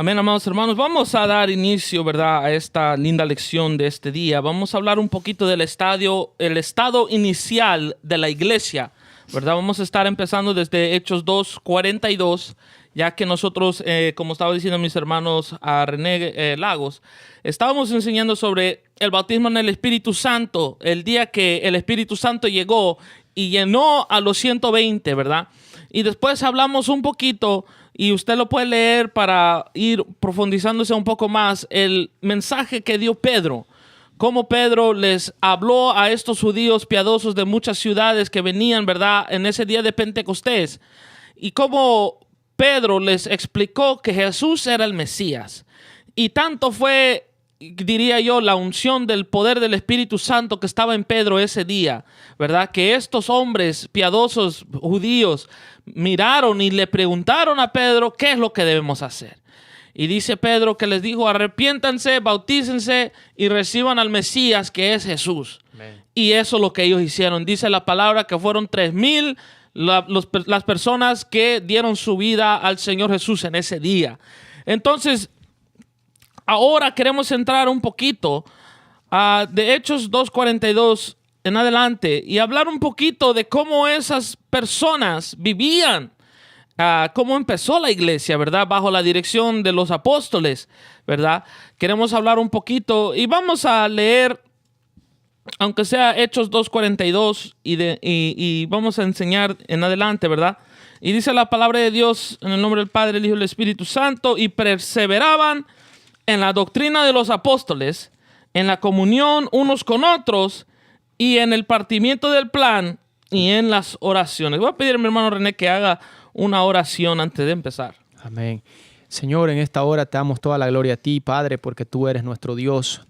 Amén, amados hermanos. Vamos a dar inicio, ¿verdad?, a esta linda lección de este día. Vamos a hablar un poquito del el estado inicial de la iglesia, ¿verdad? Vamos a estar empezando desde Hechos 2:42, ya que nosotros, como estaba diciendo mis hermanos a René Lagos, estábamos enseñando sobre el bautismo en el Espíritu Santo, el día que el Espíritu Santo llegó y llenó a los 120, ¿verdad? Y después hablamos un poquito, y usted lo puede leer para ir profundizándose un poco más, el mensaje que dio Pedro. Cómo Pedro les habló a estos judíos piadosos de muchas ciudades que venían, ¿verdad?, en ese día de Pentecostés. Y cómo Pedro les explicó que Jesús era el Mesías. Y tanto fue, diría yo, la unción del poder del Espíritu Santo que estaba en Pedro ese día, ¿verdad?, que estos hombres piadosos judíos miraron y le preguntaron a Pedro qué es lo que debemos hacer. Y dice Pedro que les dijo: arrepiéntanse, bautícense y reciban al Mesías, que es Jesús. Amén. Y eso es lo que ellos hicieron. Dice la palabra que fueron 3,000 las personas que dieron su vida al Señor Jesús en ese día. Entonces, ahora queremos entrar un poquito de Hechos 2:42 en adelante y hablar un poquito de cómo esas personas vivían, cómo empezó la iglesia, ¿verdad?, bajo la dirección de los apóstoles, ¿verdad? Queremos hablar un poquito y vamos a leer, aunque sea Hechos 2:42 y vamos a enseñar en adelante, ¿verdad? Y dice la palabra de Dios en el nombre del Padre, el Hijo y el Espíritu Santo: y perseveraban en la doctrina de los apóstoles, en la comunión unos con otros, y en el partimiento del pan, y en las oraciones. Voy a pedir a mi hermano René que haga una oración antes de empezar. Amén. Señor, en esta hora te damos toda la gloria a ti, Padre, porque tú eres nuestro Dios.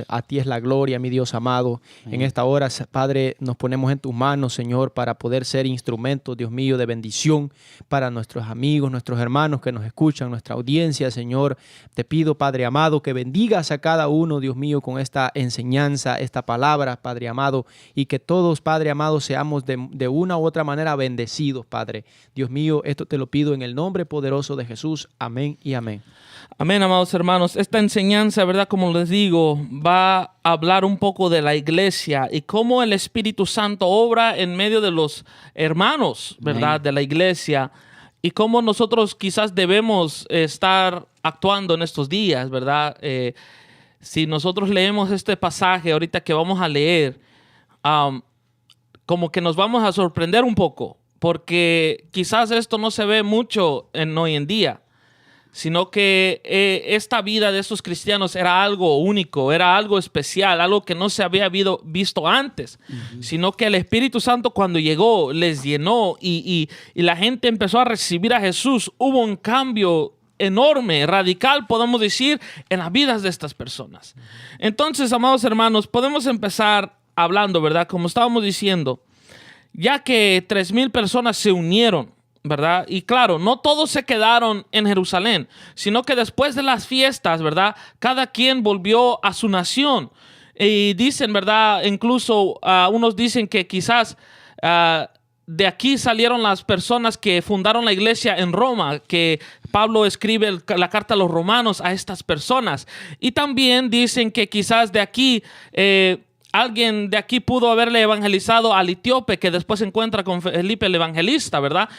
A ti es la gloria, mi Dios amado. En esta hora, Padre, nos ponemos en tus manos, Señor, para poder ser instrumentos, Dios mío, de bendición para nuestros amigos, nuestros hermanos que nos escuchan, nuestra audiencia, Señor. Te pido, Padre amado, que bendigas a cada uno, Dios mío, con esta enseñanza, esta palabra, Padre amado, y que todos, Padre amado, seamos de una u otra manera bendecidos, Padre. Dios mío, esto te lo pido en el nombre poderoso de Jesús. Amén y amén. Amén, amados hermanos. Esta enseñanza, ¿verdad?, como les digo, va a hablar un poco de la iglesia y cómo el Espíritu Santo obra en medio de los hermanos, ¿verdad?, de la iglesia, y cómo nosotros quizás debemos estar actuando en estos días, ¿verdad? Si nosotros leemos este pasaje ahorita que vamos a leer, como que nos vamos a sorprender un poco, porque quizás esto no se ve mucho hoy en día, sino que esta vida de estos cristianos era algo único, era algo especial, algo que no se había visto antes, sino que el Espíritu Santo, cuando llegó, les llenó y la gente empezó a recibir a Jesús. Hubo un cambio enorme, radical, podemos decir, en las vidas de estas personas. Entonces, amados hermanos, podemos empezar hablando, ¿verdad?, como estábamos diciendo, ya que 3,000 personas se unieron, ¿verdad? Y claro, no todos se quedaron en Jerusalén, sino que después de las fiestas, ¿verdad?, cada quien volvió a su nación. Y dicen, ¿verdad?, incluso unos dicen que quizás de aquí salieron las personas que fundaron la iglesia en Roma, que Pablo escribe la carta a los romanos a estas personas. Y también dicen que quizás de aquí alguien de aquí pudo haberle evangelizado al etíope, que después se encuentra con Felipe el evangelista, ¿verdad?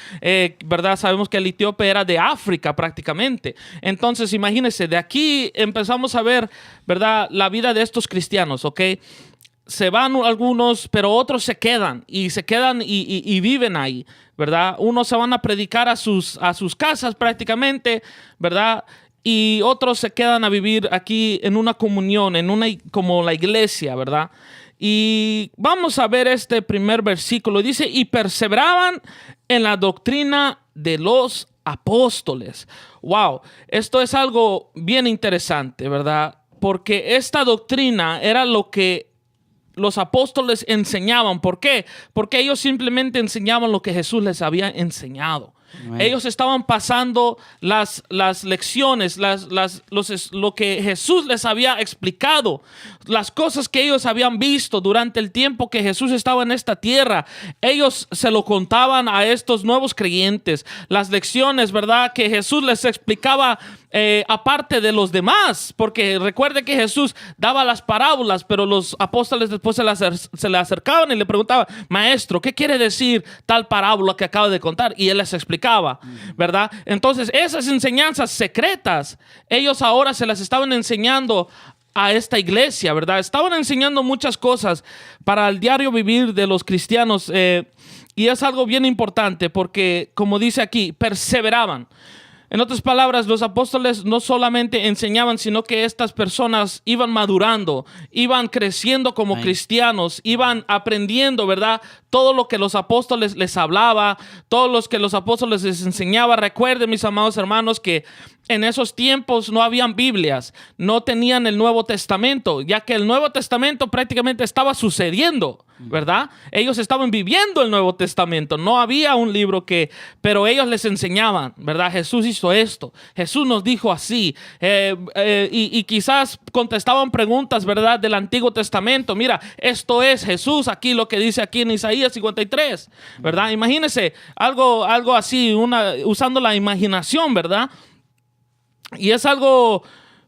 ¿Verdad? Sabemos que el etíope era de África prácticamente. Entonces, imagínense, de aquí empezamos a ver, ¿verdad?, la vida de estos cristianos, ¿ok? Se van algunos, pero otros se quedan y viven ahí, ¿verdad? Unos se van a predicar a sus casas prácticamente, ¿verdad? Y otros se quedan a vivir aquí en una comunión, como la iglesia, ¿verdad? Y vamos a ver este primer versículo. Dice: y perseveraban en la doctrina de los apóstoles. Wow, esto es algo bien interesante, ¿verdad? Porque esta doctrina era lo que los apóstoles enseñaban. ¿Por qué? Porque ellos simplemente enseñaban lo que Jesús les había enseñado. Amén. Ellos estaban pasando las lecciones, lo que Jesús les había explicado, las cosas que ellos habían visto durante el tiempo que Jesús estaba en esta tierra. Ellos se lo contaban a estos nuevos creyentes, las lecciones, ¿verdad?, que Jesús les explicaba aparte de los demás, porque recuerde que Jesús daba las parábolas, pero los apóstoles después se le acercaban y le preguntaban: maestro, ¿qué quiere decir tal parábola que acaba de contar? Y él les explicaba, ¿verdad? Entonces esas enseñanzas secretas, ellos ahora se las estaban enseñando a esta iglesia, ¿verdad? Estaban enseñando muchas cosas para el diario vivir de los cristianos, y es algo bien importante porque, como dice aquí, perseveraban. En otras palabras, los apóstoles no solamente enseñaban, sino que estas personas iban madurando, iban creciendo como cristianos, iban aprendiendo, ¿verdad?, todo lo que los apóstoles les hablaba, todo lo que los apóstoles les enseñaba. Recuerden, mis amados hermanos, que en esos tiempos no habían Biblias, no tenían el Nuevo Testamento, ya que el Nuevo Testamento prácticamente estaba sucediendo, ¿verdad? Ellos estaban viviendo el Nuevo Testamento, no había un libro pero ellos les enseñaban, ¿verdad? Jesús hizo esto, Jesús nos dijo así, y quizás contestaban preguntas, ¿verdad?, del Antiguo Testamento. Mira, esto es Jesús, aquí lo que dice aquí en Isaías 53, ¿verdad? Imagínense algo así, usando la imaginación, ¿verdad? Y es algo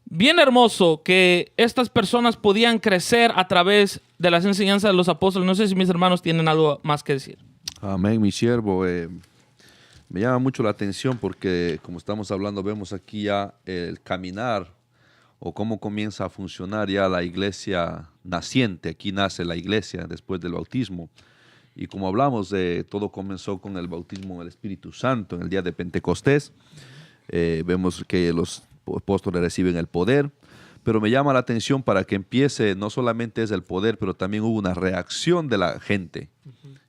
bien hermoso que estas personas podían crecer a través de las enseñanzas de los apóstoles. No sé si mis hermanos tienen algo más que decir. Amén, mi siervo. Me llama mucho la atención porque, como estamos hablando, vemos aquí ya el caminar o cómo comienza a funcionar ya la iglesia naciente. Aquí nace la iglesia después del bautismo. Y como hablamos, todo comenzó con el bautismo del Espíritu Santo en el día de Pentecostés. Vemos que los apóstoles reciben el poder, pero me llama la atención para que empiece, no solamente es el poder, pero también hubo una reacción de la gente,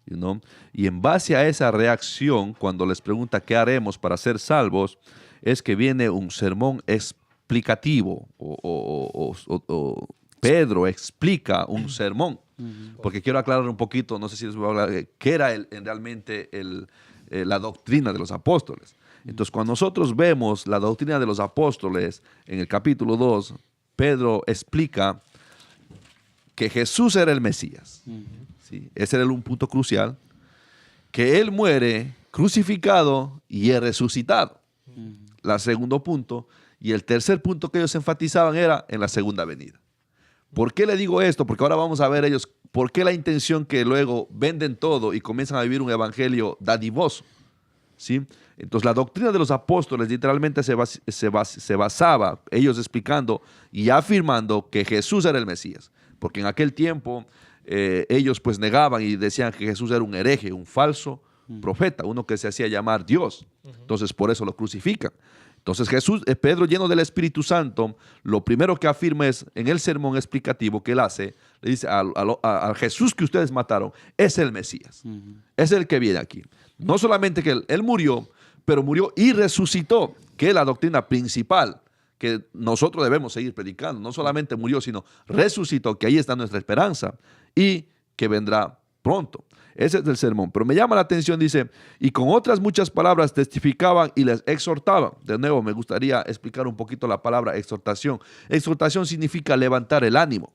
¿no? Y en base a esa reacción, cuando les pregunta qué haremos para ser salvos, es que viene un sermón explicativo, o Pedro explica un sermón, porque quiero aclarar un poquito, no sé si les voy a hablar, qué era realmente la doctrina de los apóstoles. Entonces, cuando nosotros vemos la doctrina de los apóstoles en el capítulo 2, Pedro explica que Jesús era el Mesías. ¿Sí? Ese era un punto crucial. Que Él muere crucificado y es resucitado. El segundo punto. Y el tercer punto que ellos enfatizaban era en la segunda venida. ¿Por qué le digo esto? Porque ahora vamos a ver ellos por qué la intención que luego venden todo y comienzan a vivir un evangelio dadivoso. ¿Sí? Entonces la doctrina de los apóstoles literalmente se basaba, ellos explicando y afirmando que Jesús era el Mesías, porque en aquel tiempo ellos pues negaban y decían que Jesús era un hereje, un falso profeta, uno que se hacía llamar Dios. Entonces por eso lo crucifican. Entonces Pedro, lleno del Espíritu Santo, lo primero que afirma es en el sermón explicativo que él hace, le dice al Jesús que ustedes mataron es el Mesías, es el que viene aquí. No solamente que él murió, pero murió y resucitó, que es la doctrina principal que nosotros debemos seguir predicando. No solamente murió, sino resucitó, que ahí está nuestra esperanza y que vendrá pronto. Ese es el sermón. Pero me llama la atención, dice, y con otras muchas palabras testificaban y les exhortaban. De nuevo, me gustaría explicar un poquito la palabra exhortación. Exhortación significa levantar el ánimo.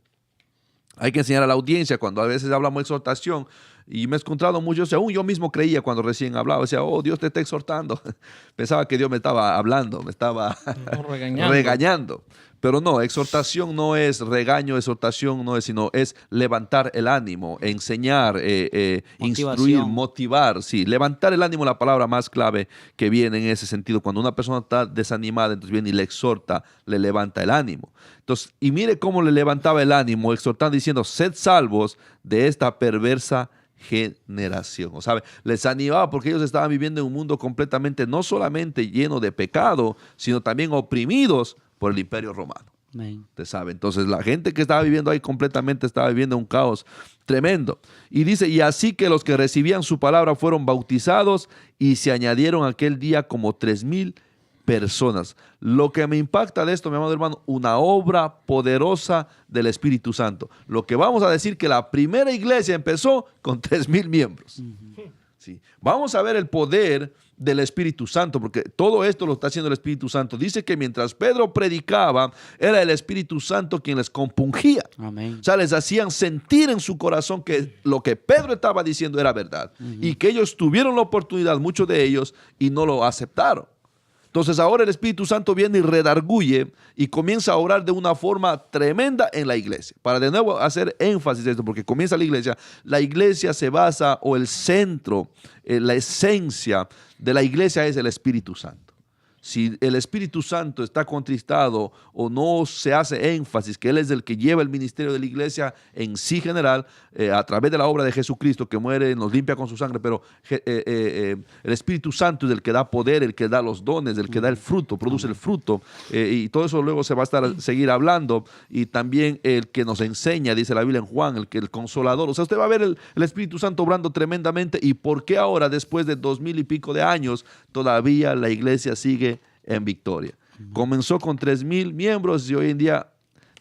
Hay que enseñar a la audiencia cuando a veces hablamos de exhortación. Y me he encontrado muchos, aún yo mismo creía cuando recién hablaba, decía, oh, Dios te está exhortando. Pensaba que Dios me estaba hablando, me estaba regañando. Pero no, exhortación no es regaño, exhortación no es, sino es levantar el ánimo, enseñar, instruir, motivar. Sí, levantar el ánimo es la palabra más clave que viene en ese sentido. Cuando una persona está desanimada, entonces viene y le exhorta, le levanta el ánimo. Entonces, y mire cómo le levantaba el ánimo, exhortando, diciendo, sed salvos de esta perversa generación. O sea, les animaba porque ellos estaban viviendo en un mundo completamente, no solamente lleno de pecado, sino también oprimidos por el imperio romano. Usted sabe, entonces la gente que estaba viviendo ahí completamente estaba viviendo un caos tremendo. Y dice, y así que los que recibían su palabra fueron bautizados y se añadieron aquel día como 3,000 personas. Lo que me impacta de esto, mi amado hermano, una obra poderosa del Espíritu Santo. Lo que vamos a decir que la primera iglesia empezó con 3,000 miembros. Sí. Vamos a ver el poder del Espíritu Santo, porque todo esto lo está haciendo el Espíritu Santo. Dice que mientras Pedro predicaba, era el Espíritu Santo quien les compungía. Amén. O sea, les hacían sentir en su corazón que lo que Pedro estaba diciendo era verdad. Y que ellos tuvieron la oportunidad, muchos de ellos, y no lo aceptaron. Entonces ahora el Espíritu Santo viene y redarguye y comienza a orar de una forma tremenda en la iglesia. Para de nuevo hacer énfasis en esto, porque comienza la iglesia se basa, o el centro, la esencia de la iglesia es el Espíritu Santo. Si el Espíritu Santo está contristado o no se hace énfasis que Él es el que lleva el ministerio de la iglesia en sí general, a través de la obra de Jesucristo que muere, nos limpia con su sangre, pero el Espíritu Santo es el que da poder, el que da los dones, el que da el fruto, produce el fruto, y todo eso luego se va a seguir hablando, y también el que nos enseña, dice la Biblia en Juan, el consolador. O sea, usted va a ver el Espíritu Santo obrando tremendamente. ¿Y por qué ahora, después de 2000 y pico de años, todavía la iglesia sigue en victoria? Comenzó con 3,000 miembros y hoy en día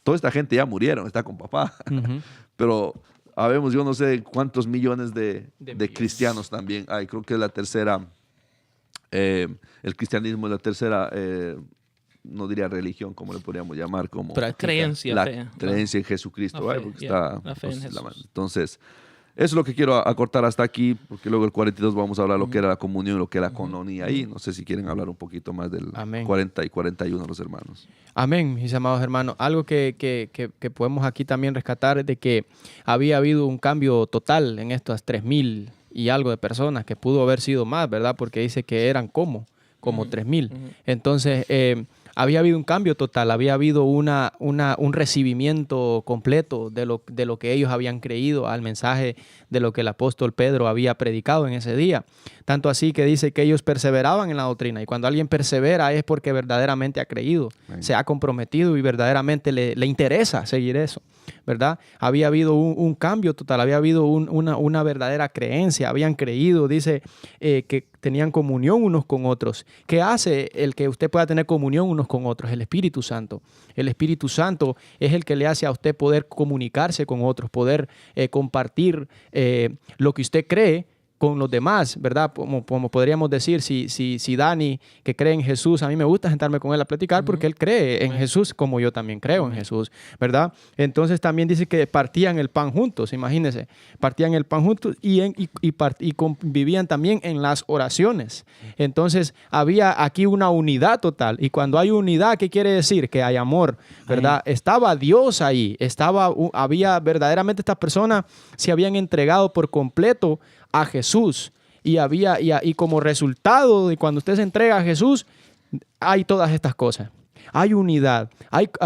toda esta gente ya murieron, está con papá. Pero habemos, yo no sé cuántos millones de cristianos también hay. Creo que es la tercera, el cristianismo es la tercera, no diría religión, como le podríamos llamar, como creencia, la fe. creencia en Jesucristo. La fe, Porque yeah, está, la fe en pues, Jesús. entonces, eso es lo que quiero acortar hasta aquí, porque luego el 42 vamos a hablar lo que era la comunión y lo que era la coinonía ahí. No sé si quieren hablar un poquito más del Amén. 40 y 41 los hermanos. Amén, mis amados hermanos. Algo que podemos aquí también rescatar es de que había habido un cambio total en estas 3,000 y algo de personas, que pudo haber sido más, ¿verdad? Porque dice que eran como 3,000. Entonces, había habido un cambio total, había habido un recibimiento completo de lo que ellos habían creído al mensaje de lo que el apóstol Pedro había predicado en ese día. Tanto así que dice que ellos perseveraban en la doctrina, y cuando alguien persevera es porque verdaderamente ha creído, se ha comprometido y verdaderamente le interesa seguir eso, ¿verdad? Había habido un cambio total, había habido una verdadera creencia, habían creído, dice que tenían comunión unos con otros. ¿Qué hace el que usted pueda tener comunión unos con otros? El Espíritu Santo. El Espíritu Santo es el que le hace a usted poder comunicarse con otros, poder compartir lo que usted cree con los demás, ¿verdad? Como podríamos decir, si Dani, que cree en Jesús, a mí me gusta sentarme con él a platicar porque él cree en Jesús como yo también creo en Jesús, ¿verdad? Entonces también dice que partían el pan juntos, imagínense, partían el pan juntos y convivían también en las oraciones. Entonces había aquí una unidad total, y cuando hay unidad, ¿qué quiere decir? Que hay amor, ¿verdad? Estaba Dios ahí, había verdaderamente, estas personas se habían entregado por completo a Jesús, y como resultado de cuando usted se entrega a Jesús, hay todas estas cosas. Hay unidad,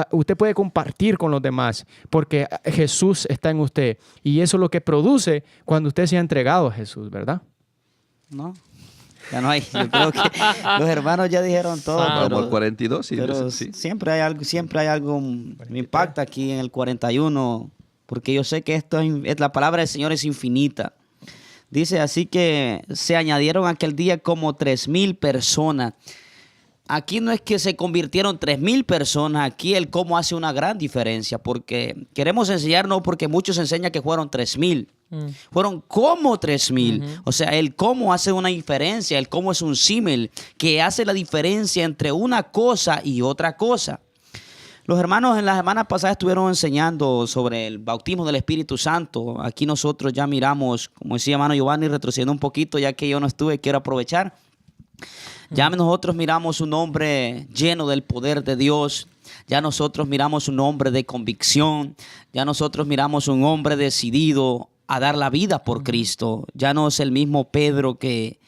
usted puede compartir con los demás porque Jesús está en usted, y eso es lo que produce cuando usted se ha entregado a Jesús, ¿verdad? No, ya no hay. Yo creo que los hermanos ya dijeron todo. Vamos al 42. Sí, pero sí. siempre hay algo, me impacta aquí en el 41, porque yo sé que la palabra del Señor es infinita. Dice, así que se añadieron aquel día como 3,000 personas. Aquí no es que se convirtieron 3,000 personas, aquí el cómo hace una gran diferencia, porque queremos enseñarnos, porque muchos enseñan que fueron 3,000. Fueron como 3,000. O sea, el cómo hace una diferencia, el cómo es un símil que hace la diferencia entre una cosa y otra cosa. Los hermanos en las semanas pasadas estuvieron enseñando sobre el bautismo del Espíritu Santo. Aquí nosotros ya miramos, como decía hermano Giovanni, retrocediendo un poquito, ya que yo no estuve, quiero aprovechar. Ya nosotros miramos un hombre lleno del poder de Dios. Ya nosotros miramos un hombre de convicción. Ya nosotros miramos un hombre decidido a dar la vida por Cristo. Ya no es el mismo Pedro que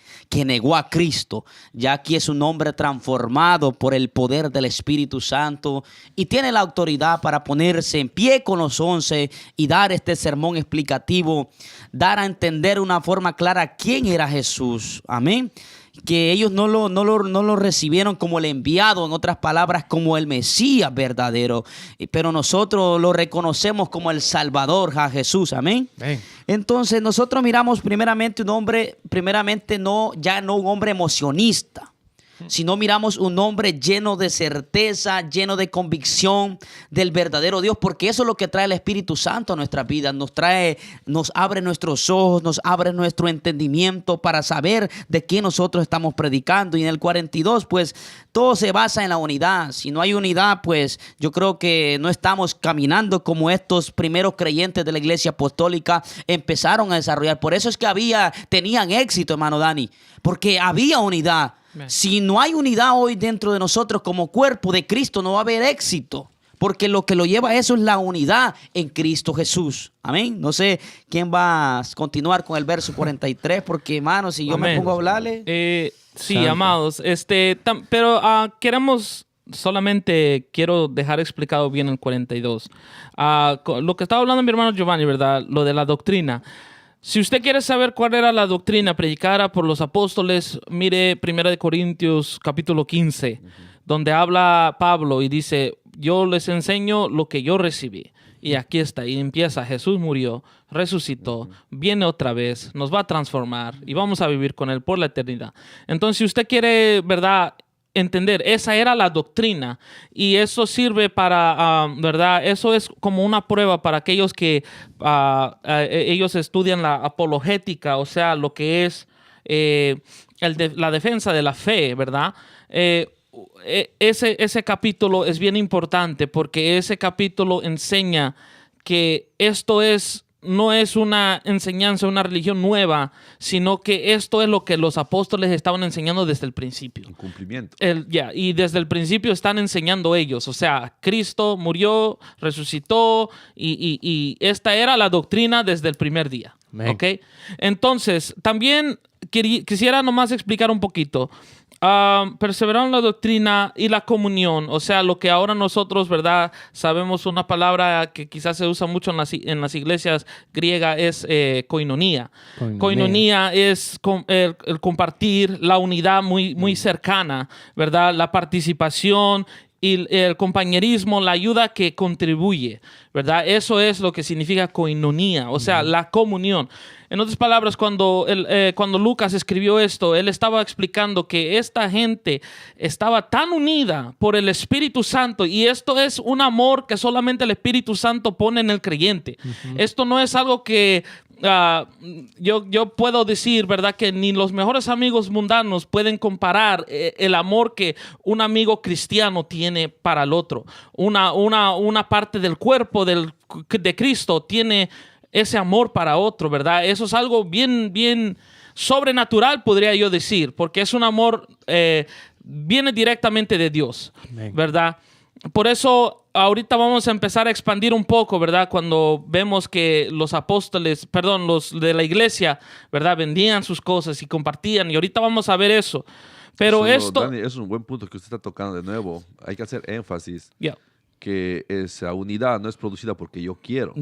negó a Cristo. Ya aquí es un hombre transformado por el poder del Espíritu Santo y tiene la autoridad para ponerse en pie con los 11 y dar este sermón explicativo, dar a entender de una forma clara quién era Jesús. Amén. Que ellos no lo recibieron como el enviado, en otras palabras, como el Mesías verdadero, pero nosotros lo reconocemos como el Salvador, a Jesús. Amén. Amén. Entonces nosotros miramos primeramente un hombre, no un hombre emocionista, sino miramos un hombre lleno de certeza, lleno de convicción del verdadero Dios, porque eso es lo que trae el Espíritu Santo a nuestra vida. Nos abre nuestros ojos, nos abre nuestro entendimiento para saber de qué nosotros estamos predicando. Y en el 42, pues, todo se basa en la unidad. Si no hay unidad, pues, yo creo que no estamos caminando como estos primeros creyentes de la iglesia apostólica empezaron a desarrollar. Por eso es que tenían éxito, hermano Dani, porque había unidad. Si no hay unidad hoy dentro de nosotros como cuerpo de Cristo, no va a haber éxito. Porque lo que lo lleva a eso es la unidad en Cristo Jesús. Amén. No sé quién va a continuar con el verso 43, porque, hermano, si yo Amén. me pongo a hablarle... Sí, Santo. amados. Pero solamente quiero dejar explicado bien el 42. Lo que estaba hablando mi hermano Giovanni, ¿verdad? Lo de la doctrina. Si usted quiere saber cuál era la doctrina predicada por los apóstoles, mire 1 Corintios capítulo 15, donde habla Pablo y dice, yo les enseño lo que yo recibí. Y aquí está, y empieza, Jesús murió, resucitó, viene otra vez, nos va a transformar y vamos a vivir con Él por la eternidad. Entonces, si usted quiere, ¿verdad?, entender, esa era la doctrina y eso sirve para, ¿verdad? Eso es como una prueba para aquellos que ellos estudian la apologética, o sea, lo que es la defensa de la fe, ¿verdad? Ese capítulo es bien importante porque ese capítulo enseña que esto no es una enseñanza, una religión nueva, sino que esto es lo que los apóstoles estaban enseñando desde el principio. El cumplimiento. Y desde el principio están enseñando ellos. O sea, Cristo murió, resucitó y esta era la doctrina desde el primer día. ¿Ok? Entonces, también quisiera nomás explicar un poquito. Perseveraron en la doctrina y la comunión, o sea, lo que ahora nosotros, ¿verdad? Sabemos una palabra que quizás se usa mucho en las iglesias griegas es koinonía. Koinonía es el compartir, la unidad muy cercana, ¿verdad? La participación y el compañerismo, la ayuda que contribuye, ¿verdad? Eso es lo que significa koinonía, o sea, la comunión. En otras palabras, cuando Lucas escribió esto, él estaba explicando que esta gente estaba tan unida por el Espíritu Santo, y esto es un amor que solamente el Espíritu Santo pone en el creyente. Esto no es algo que yo puedo decir, ¿verdad?, que ni los mejores amigos mundanos pueden comparar el amor que un amigo cristiano tiene para el otro. Una parte del cuerpo de Cristo tiene ese amor para otro, ¿verdad? Eso es algo bien sobrenatural, podría yo decir, porque es un amor, viene directamente de Dios, ¿verdad? Por eso ahorita vamos a empezar a expandir un poco, ¿verdad? Cuando vemos que los de la iglesia, ¿verdad?, vendían sus cosas y compartían, y ahorita vamos a ver eso. Pero Dani, es un buen punto que usted está tocando de nuevo. Hay que hacer énfasis que esa unidad no es producida porque yo quiero.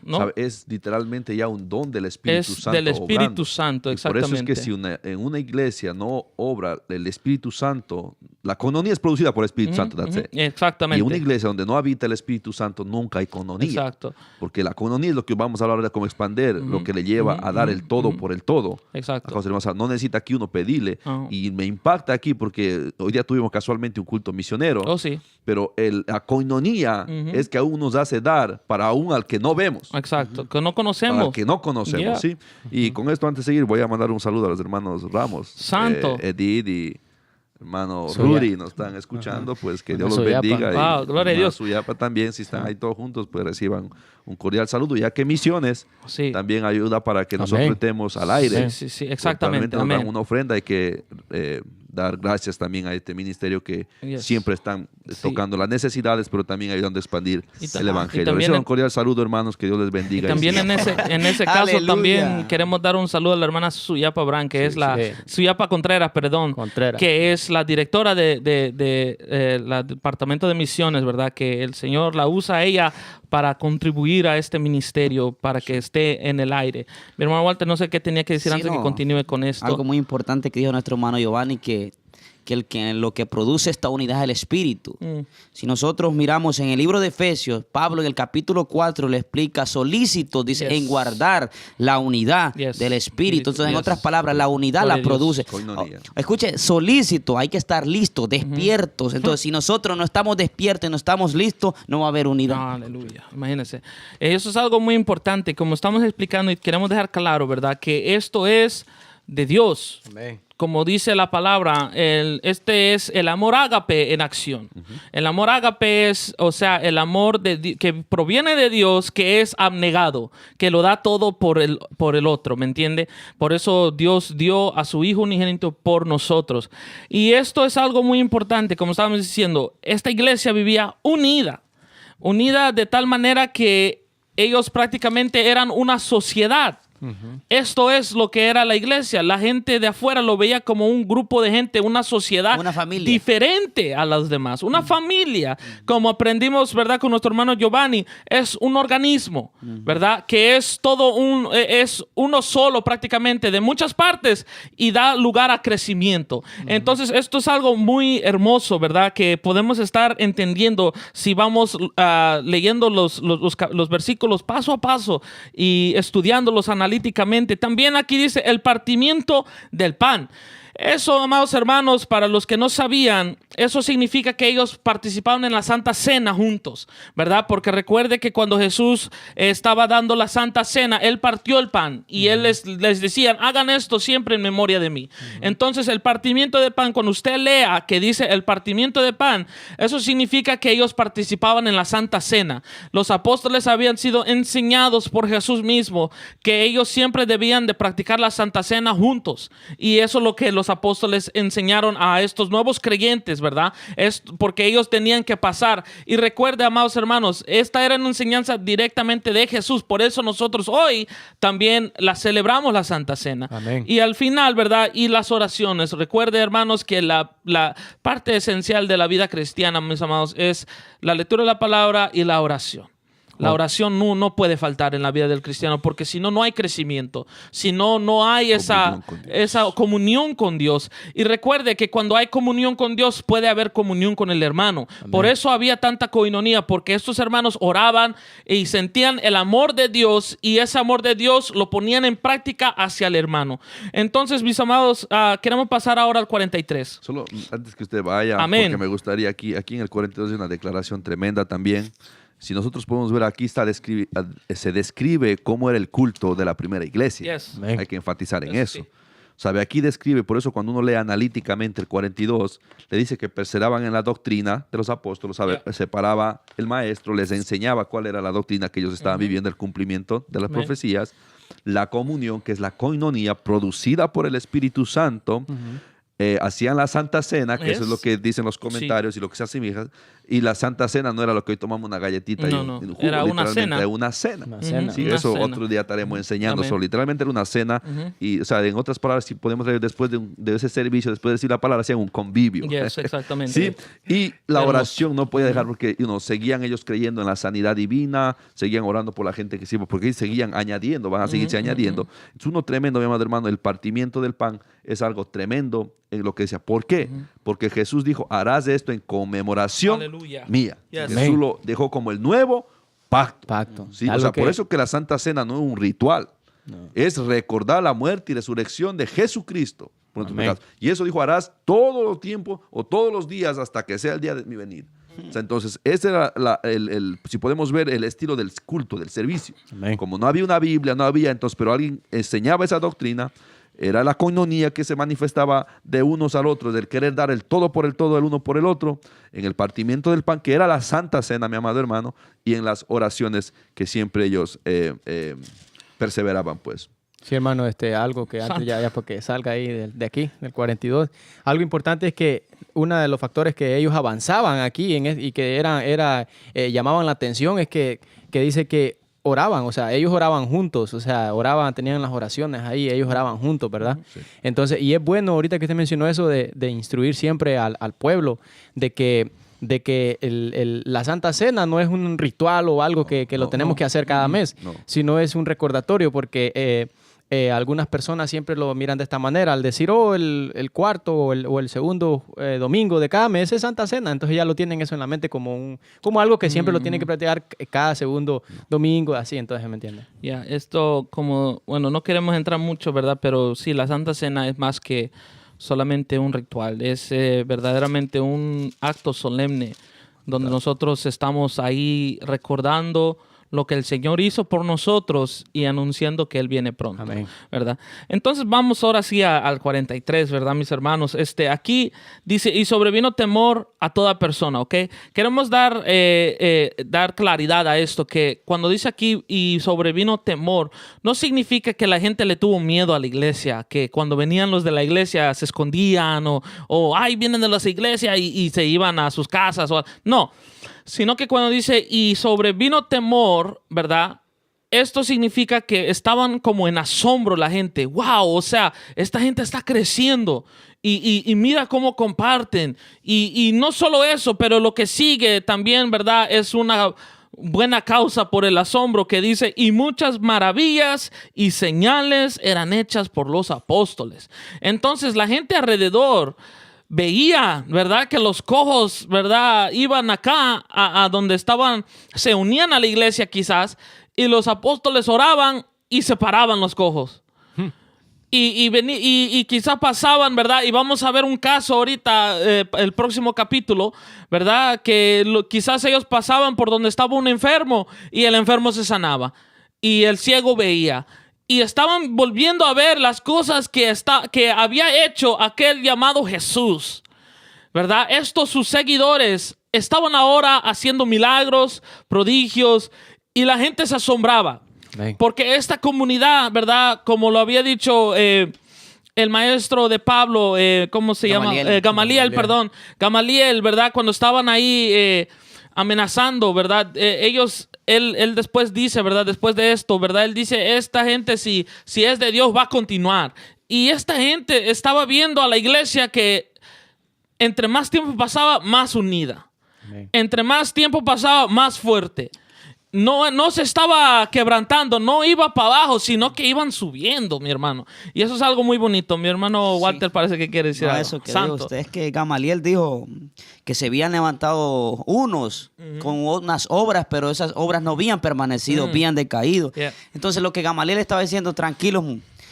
¿no? ¿Sabe? Es literalmente ya un don del Espíritu Santo. Es del Espíritu obrando. Santo, Y exactamente. por eso es que si en una iglesia no obra el Espíritu Santo, la coinonía es producida por el Espíritu Santo. Exactamente. Y una iglesia donde no habita el Espíritu Santo, nunca hay coinonía. Exacto. Porque la coinonía es lo que vamos a hablar ahora de cómo expander, lo que le lleva a dar el todo por el todo. Exacto. No necesita aquí uno pedirle. Y me impacta aquí porque hoy día tuvimos casualmente un culto misionero. Oh, sí. Pero la coinonía es que aún nos hace dar para aún al que no vemos. Exacto, que no conocemos. Para el que no conocemos, ¿sí? Y con esto, antes de seguir, voy a mandar un saludo a los hermanos Ramos. Santo. Edith y hermano Rudy nos están escuchando, pues que Dios los Suyapa. bendiga. Wow, gloria a Dios. Suyapa también, si están ahí todos juntos, pues reciban un cordial saludo, ya que Misiones también ayuda para que nosotros estemos al aire. Sí, exactamente. Nos dan una ofrenda, hay que dar gracias también a este ministerio que siempre están tocando las necesidades, pero también ayudando a expandir el Evangelio. Reciban un cordial saludo, hermanos, que Dios les bendiga. Y también en ese caso Aleluya. también queremos dar un saludo a la hermana Suyapa Brand, que es Suyapa Contreras, que es la directora del Departamento de Misiones, ¿verdad? Que el Señor la usa a ella para contribuir a este ministerio, para que esté en el aire. Mi hermano Walter, no sé qué tenía que decir antes que continúe con esto. Algo muy importante que dijo nuestro hermano Giovanni, que que lo que produce esta unidad es el Espíritu. Si nosotros miramos en el libro de Efesios, Pablo en el capítulo 4 le explica solícito, dice, Yes. en guardar la unidad Yes. del Espíritu. Entonces, en Yes. otras palabras, la unidad Gloria la a Dios. produce. Coinonía. Escuche, solícito, hay que estar listos, despiertos. Entonces, si nosotros no estamos despiertos y no estamos listos, no va a haber unidad. Aleluya, imagínense. Eso es algo muy importante, como estamos explicando y queremos dejar claro, ¿verdad? Que esto es de Dios. Amén. Como dice la palabra, este es el amor ágape en acción. El amor ágape es, o sea, el amor que proviene de Dios, que es abnegado, que lo da todo por el otro, ¿me entiende? Por eso Dios dio a su Hijo unigénito por nosotros. Y esto es algo muy importante, como estábamos diciendo, esta iglesia vivía unida de tal manera que ellos prácticamente eran una sociedad. Esto es lo que era la iglesia. La gente de afuera lo veía como un grupo de gente, una sociedad, Una familia. diferente a las demás. Una familia, como aprendimos, ¿verdad? Con nuestro hermano Giovanni, es un organismo, ¿verdad? Que es es uno solo prácticamente de muchas partes y da lugar a crecimiento. Entonces, esto es algo muy hermoso, ¿verdad? Que podemos estar entendiendo si vamos leyendo los versículos paso a paso y estudiándolos analíticamente. También aquí dice el partimiento del pan. Eso, amados hermanos, para los que no sabían, eso significa que ellos participaban en la Santa Cena juntos, ¿verdad? Porque recuerde que cuando Jesús estaba dando la Santa Cena, Él partió el pan y Él les decía, hagan esto siempre en memoria de mí. Entonces, el partimiento de pan, cuando usted lea que dice el partimiento de pan, eso significa que ellos participaban en la Santa Cena. Los apóstoles habían sido enseñados por Jesús mismo que ellos siempre debían de practicar la Santa Cena juntos. Y eso es lo que los apóstoles enseñaron a estos nuevos creyentes, ¿verdad? Es porque ellos tenían que pasar. Y recuerde, amados hermanos, esta era una enseñanza directamente de Jesús. Por eso nosotros hoy también la celebramos la Santa Cena. Amén. Y al final, ¿verdad? Y las oraciones. Recuerde, hermanos, que la parte esencial de la vida cristiana, mis amados, es la lectura de la palabra y la oración. La oración no puede faltar en la vida del cristiano, porque si no, no hay crecimiento. Si no, no hay esa comunión con Dios. Y recuerde que cuando hay comunión con Dios, puede haber comunión con el hermano. Amén. Por eso había tanta coinonía, porque estos hermanos oraban y sentían el amor de Dios, y ese amor de Dios lo ponían en práctica hacia el hermano. Entonces, mis amados, queremos pasar ahora al 43. Solo antes que usted vaya, Amén. porque me gustaría aquí en el 42 hay una declaración tremenda también. Si nosotros podemos ver aquí se describe cómo era el culto de la primera iglesia. Yes. Amén. Hay que enfatizar en Sí. eso. ¿Sabe? Aquí describe, por eso cuando uno lee analíticamente el 42, le dice que perseveraban en la doctrina de los apóstoles, ¿sabe? Yeah. Se paraba el maestro, les enseñaba cuál era la doctrina que ellos estaban viviendo, el cumplimiento de las Amén. profecías, la comunión, que es la coinonía producida por el Espíritu Santo. Hacían la Santa Cena, que eso es lo que dicen los comentarios y lo que se asemeja. Y la Santa Cena no era lo que hoy tomamos una galletita y un jugo, era una literalmente cena. era una cena. Una cena. Sí, Una eso cena. otro día estaremos enseñando. Amén. Eso literalmente era una cena. Y, o sea, en otras palabras, si podemos leer después de ese servicio, después de decir la palabra, hacían un convivio. Yes, exactamente. Sí, y la Hermoso. oración no podía dejar porque seguían ellos creyendo en la sanidad divina, seguían orando por la gente que sirve, porque seguían añadiendo, van a seguirse añadiendo. Es uno tremendo, mi amado hermano, el partimiento del pan es algo tremendo en lo que decía. ¿Por qué? Porque Jesús dijo, harás esto en conmemoración Aleluya. mía. Yes. Jesús lo dejó como el nuevo pacto. ¿Sí? O Algo sea, que- por eso que la Santa Cena no es un ritual. Es recordar la muerte y resurrección de Jesucristo por nuestros Amén. pecados. Y eso dijo, harás todo el tiempo o todos los días hasta que sea el día de mi venida. O sea, entonces, ese era si podemos ver el estilo del culto, del servicio. Amén. Como no había una Biblia, no había, entonces, pero alguien enseñaba esa doctrina, era la coinonía que se manifestaba de unos al otro, del querer dar el todo por el todo, el uno por el otro, en el partimiento del pan, que era la Santa Cena, mi amado hermano, y en las oraciones que siempre ellos perseveraban, pues. Sí, hermano, algo que antes ya porque salga ahí de aquí, del 42. Algo importante es que uno de los factores que ellos avanzaban aquí y que llamaban la atención es que dice que oraban, o sea, ellos oraban juntos, o sea, tenían las oraciones ahí, ellos oraban juntos, ¿verdad? Sí. Entonces, y es bueno ahorita que usted mencionó eso de instruir siempre al pueblo de que la Santa Cena no es un ritual o algo que lo tenemos que hacer cada mes, no. sino es un recordatorio porque algunas personas siempre lo miran de esta manera, al decir, el cuarto o el segundo domingo de cada mes es Santa Cena, entonces ya lo tienen eso en la mente como algo que siempre lo tienen que practicar cada segundo domingo, así, entonces, ¿me entiendes? Ya, esto no queremos entrar mucho, ¿verdad? Pero sí, la Santa Cena es más que solamente un ritual, es verdaderamente un acto solemne donde nosotros estamos ahí recordando lo que el Señor hizo por nosotros y anunciando que Él viene pronto. Amén. ¿Verdad? Entonces vamos ahora sí al 43, ¿verdad, mis hermanos? Aquí dice, y sobrevino temor a toda persona, ¿ok? Queremos dar claridad a esto, que cuando dice aquí, y sobrevino temor, no significa que la gente le tuvo miedo a la iglesia, que cuando venían los de la iglesia se escondían o ay, vienen de las iglesias y se iban a sus casas. No. Sino que cuando dice, y sobrevino temor, ¿verdad? Esto significa que estaban como en asombro la gente. ¡Wow! O sea, esta gente está creciendo. Y mira cómo comparten. Y no solo eso, pero lo que sigue también, ¿verdad? Es una buena causa por el asombro que dice, y muchas maravillas y señales eran hechas por los apóstoles. Entonces, la gente alrededor veía, ¿verdad? Que los cojos, ¿verdad? Iban acá a donde estaban, se unían a la iglesia quizás, y los apóstoles oraban y separaban los cojos. Y quizás pasaban, ¿verdad? Y vamos a ver un caso ahorita, el próximo capítulo, ¿verdad? Que quizás ellos pasaban por donde estaba un enfermo y el enfermo se sanaba y el ciego veía. Y estaban volviendo a ver las cosas que había hecho aquel llamado Jesús, ¿verdad? Sus seguidores estaban ahora haciendo milagros, prodigios, y la gente se asombraba. Amén. Porque esta comunidad, ¿verdad? Como lo había dicho el maestro de Pablo, ¿cómo se llama? Gamaliel, ¿verdad? Cuando estaban ahí amenazando, ¿verdad? Él después dice, ¿verdad? Después de esto, ¿verdad? Él dice, esta gente si es de Dios va a continuar. Y esta gente estaba viendo a la iglesia que entre más tiempo pasaba, más unida. Amén. Entre más tiempo pasaba, más fuerte. No se estaba quebrantando, no iba para abajo, sino que iban subiendo, mi hermano. Y eso es algo muy bonito. Mi hermano Walter parece que quiere decir algo. Eso que Santo. dijo usted es que Gamaliel dijo que se habían levantado unos con unas obras, pero esas obras no habían permanecido, habían decaído. Yeah. Entonces lo que Gamaliel estaba diciendo, tranquilos,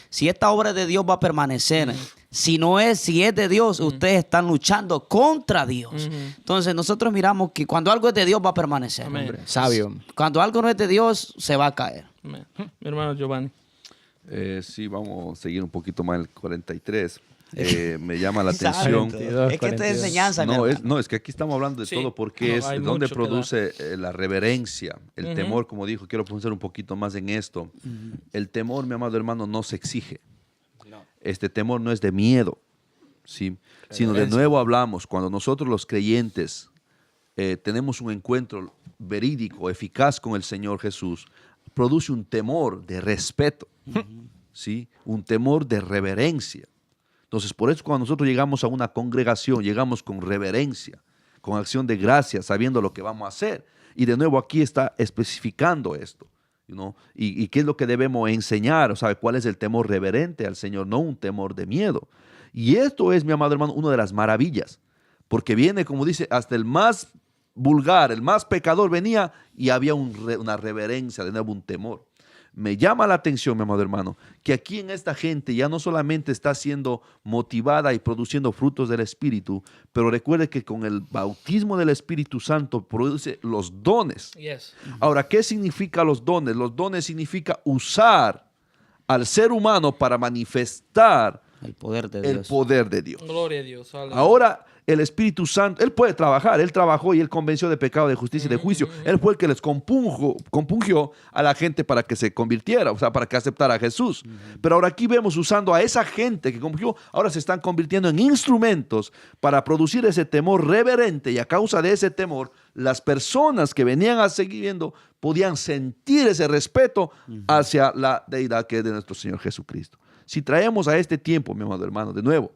si esta obra de Dios va a permanecer, si es de Dios, ustedes están luchando contra Dios. Entonces nosotros miramos que cuando algo es de Dios va a permanecer. Amén. Hombre, sabio. Cuando algo no es de Dios, se va a caer. Amén. Mi hermano Giovanni. Sí, vamos a seguir un poquito más el 43. Me llama la atención. Es que esta es enseñanza. Es que aquí estamos hablando de Sí. todo porque es Hay donde mucho que produce la reverencia, el temor, como dijo. Quiero profundizar un poquito más en esto. El temor, mi amado hermano, no se exige. Este temor no es de miedo, ¿sí? Sino de nuevo hablamos, cuando nosotros los creyentes tenemos un encuentro verídico, eficaz con el Señor Jesús, produce un temor de respeto, ¿sí? Un temor de reverencia. Entonces, por eso cuando nosotros llegamos a una congregación, llegamos con reverencia, con acción de gracias, sabiendo lo que vamos a hacer. Y de nuevo aquí está especificando esto. Y qué es lo que debemos enseñar, ¿sabe? ¿Cuál es el temor reverente al Señor? No un temor de miedo. Y esto es, mi amado hermano, una de las maravillas, porque viene, como dice, hasta el más vulgar, el más pecador venía y había una reverencia, de nuevo un temor. Me llama la atención, mi amado hermano, que aquí en esta gente ya no solamente está siendo motivada y produciendo frutos del Espíritu, pero recuerde que con el bautismo del Espíritu Santo produce los dones. Yes. Ahora, ¿qué significa los dones? Los dones significa usar al ser humano para manifestar El poder de el Dios. poder de Dios. Gloria a Dios. Aleluya. Ahora, el Espíritu Santo, Él puede trabajar, Él trabajó y Él convenció de pecado, de justicia y de juicio. Él fue el que les compungió a la gente para que se convirtiera, o sea, para que aceptara a Jesús. Pero ahora aquí vemos usando a esa gente que compungió, ahora se están convirtiendo en instrumentos para producir ese temor reverente, y a causa de ese temor, las personas que venían a seguir viendo podían sentir ese respeto hacia la deidad que es de nuestro Señor Jesucristo. Si traemos a este tiempo, mi amado hermano, de nuevo,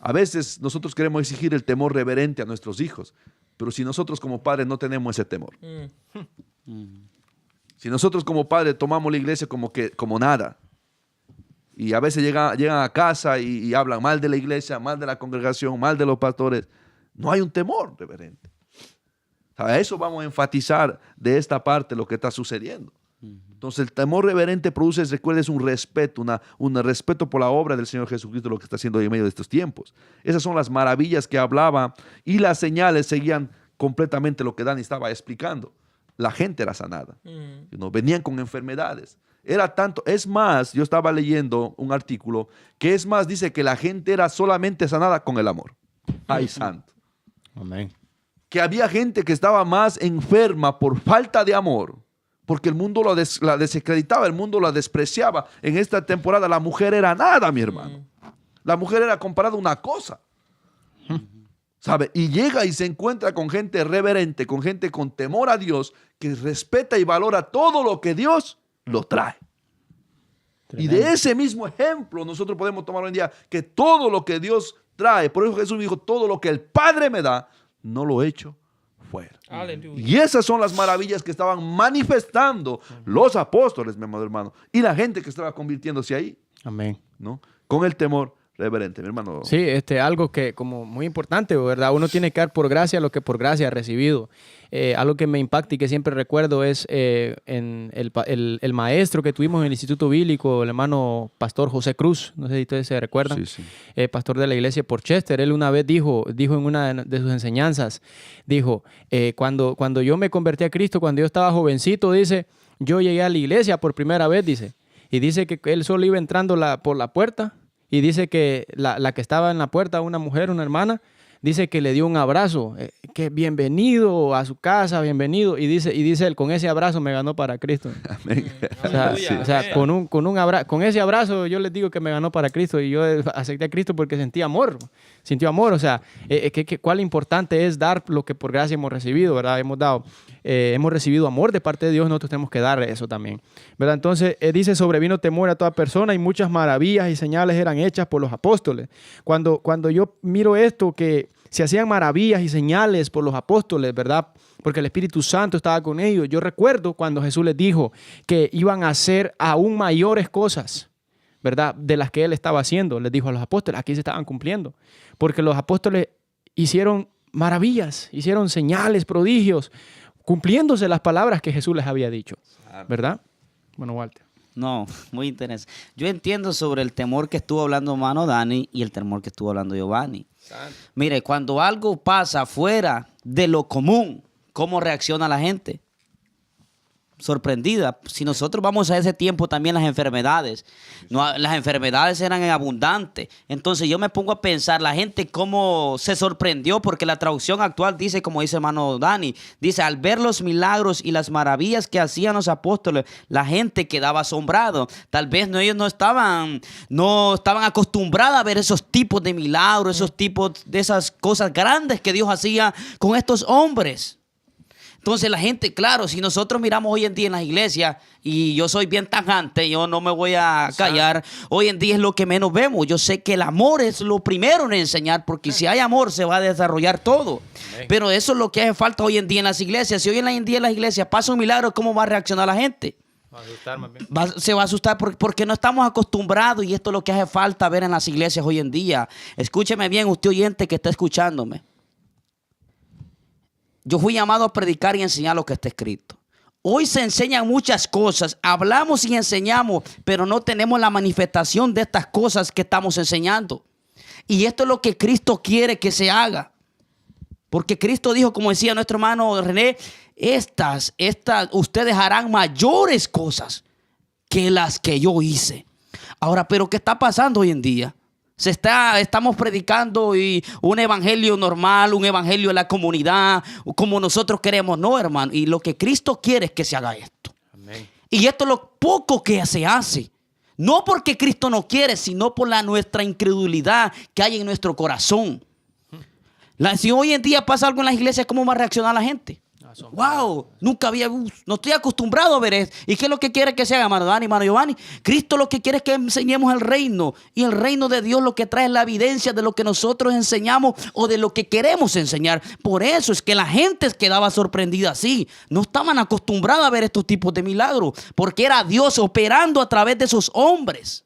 a veces nosotros queremos exigir el temor reverente a nuestros hijos, pero si nosotros como padres no tenemos ese temor, si nosotros como padres tomamos la iglesia como nada, Y a veces llegan a casa y hablan mal de la iglesia, mal de la congregación, mal de los pastores. No hay un temor reverente. A eso vamos a enfatizar de esta parte lo que está sucediendo. Entonces el temor reverente produce, recuerdes, un respeto, un respeto por la obra del Señor Jesucristo, lo que está haciendo en medio de estos tiempos. Esas son las maravillas que hablaba y las señales seguían completamente lo que Dani estaba explicando. La gente era sanada. Venían con enfermedades. Era tanto, es más, yo estaba leyendo un artículo que es más, dice que la gente era solamente sanada con el amor. Ay, santo. Amén. Que había gente que estaba más enferma por falta de amor, porque el mundo la desacreditaba, el mundo la despreciaba. En esta temporada la mujer era nada, mi hermano. La mujer era comparada a una cosa. ¿Sabe? Y llega y se encuentra con gente reverente, con gente con temor a Dios, que respeta y valora todo lo que Dios lo trae. Tremendo. Y de ese mismo ejemplo nosotros podemos tomar hoy en día que todo lo que Dios trae, por eso Jesús dijo, todo lo que el Padre me da, no lo echo fuera. Aleluya. Y esas son las maravillas que estaban manifestando los apóstoles, mi amado hermano, y la gente que estaba convirtiéndose ahí. Amén. ¿No? Con el temor reverente, mi hermano. Sí, algo que como muy importante, ¿verdad? Uno tiene que dar por gracia lo que por gracia ha recibido. Algo que me impacta y que siempre recuerdo es en el maestro que tuvimos en el Instituto Bíblico, el hermano pastor José Cruz, no sé si ustedes se recuerdan, sí. Pastor de la iglesia por Chester. Él una vez dijo en una de sus enseñanzas, dijo, cuando yo me convertí a Cristo, cuando yo estaba jovencito, dice, yo llegué a la iglesia por primera vez, dice, y dice que él solo iba entrando por la puerta, y dice que la que estaba en la puerta, una mujer, una hermana, dice que le dio un abrazo, que bienvenido a su casa, bienvenido. Y dice él, con ese abrazo me ganó para Cristo. Amén. O sea, con ese abrazo yo les digo que me ganó para Cristo. Y yo acepté a Cristo porque sintió amor. O sea, cuál importante es dar lo que por gracia hemos recibido, ¿verdad? Hemos recibido amor de parte de Dios, nosotros tenemos que dar eso también, ¿verdad? Entonces, dice, sobrevino temor a toda persona y muchas maravillas y señales eran hechas por los apóstoles. Cuando yo miro esto, que se hacían maravillas y señales por los apóstoles, ¿verdad? Porque el Espíritu Santo estaba con ellos. Yo recuerdo cuando Jesús les dijo que iban a hacer aún mayores cosas, ¿verdad? De las que Él estaba haciendo. Les dijo a los apóstoles, aquí se estaban cumpliendo. Porque los apóstoles hicieron maravillas, hicieron señales, prodigios, cumpliéndose las palabras que Jesús les había dicho, ¿verdad? Bueno, Walter. No, muy interesante. Yo entiendo sobre el temor que estuvo hablando hermano Dani y el temor que estuvo hablando Giovanni. Mire, cuando algo pasa fuera de lo común, ¿cómo reacciona la gente? Sorprendida. Si nosotros vamos a ese tiempo también las enfermedades, las enfermedades eran en abundante. Entonces yo me pongo a pensar, la gente cómo se sorprendió, porque la traducción actual dice, como dice hermano Dani, dice, al ver los milagros y las maravillas que hacían los apóstoles, la gente quedaba asombrado. Tal vez ellos no estaban acostumbrados a ver esos tipos de milagros, esos tipos de esas cosas grandes que Dios hacía con estos hombres. Entonces la gente, claro, si nosotros miramos hoy en día en las iglesias, y yo soy bien tajante, yo no me voy a callar, hoy en día es lo que menos vemos. Yo sé que el amor es lo primero en enseñar, porque si hay amor se va a desarrollar todo. Pero eso es lo que hace falta hoy en día en las iglesias. Si hoy en día en las iglesias pasa un milagro, ¿cómo va a reaccionar la gente? Se va a asustar porque no estamos acostumbrados, y esto es lo que hace falta ver en las iglesias hoy en día. Escúcheme bien, usted oyente que está escuchándome. Yo fui llamado a predicar y enseñar lo que está escrito. Hoy se enseñan muchas cosas, hablamos y enseñamos, pero no tenemos la manifestación de estas cosas que estamos enseñando. Y esto es lo que Cristo quiere que se haga. Porque Cristo dijo, como decía nuestro hermano René, ustedes harán mayores cosas que las que yo hice. Ahora, ¿pero qué está pasando hoy en día? Estamos predicando un evangelio normal, un evangelio de la comunidad, como nosotros queremos. No, hermano. Y lo que Cristo quiere es que se haga esto. Amén. Y esto es lo poco que se hace. No porque Cristo no quiere, sino por nuestra incredulidad que hay en nuestro corazón. Si hoy en día pasa algo en las iglesias, ¿cómo va a reaccionar la gente? Wow, no estoy acostumbrado a ver eso. ¿Y qué es lo que quiere que se haga, hermano Dani, hermano Giovanni? Cristo lo que quiere es que enseñemos el reino. Y el reino de Dios lo que trae es la evidencia de lo que nosotros enseñamos o de lo que queremos enseñar. Por eso es que la gente quedaba sorprendida así. No estaban acostumbrados a ver estos tipos de milagros, porque era Dios operando a través de esos hombres.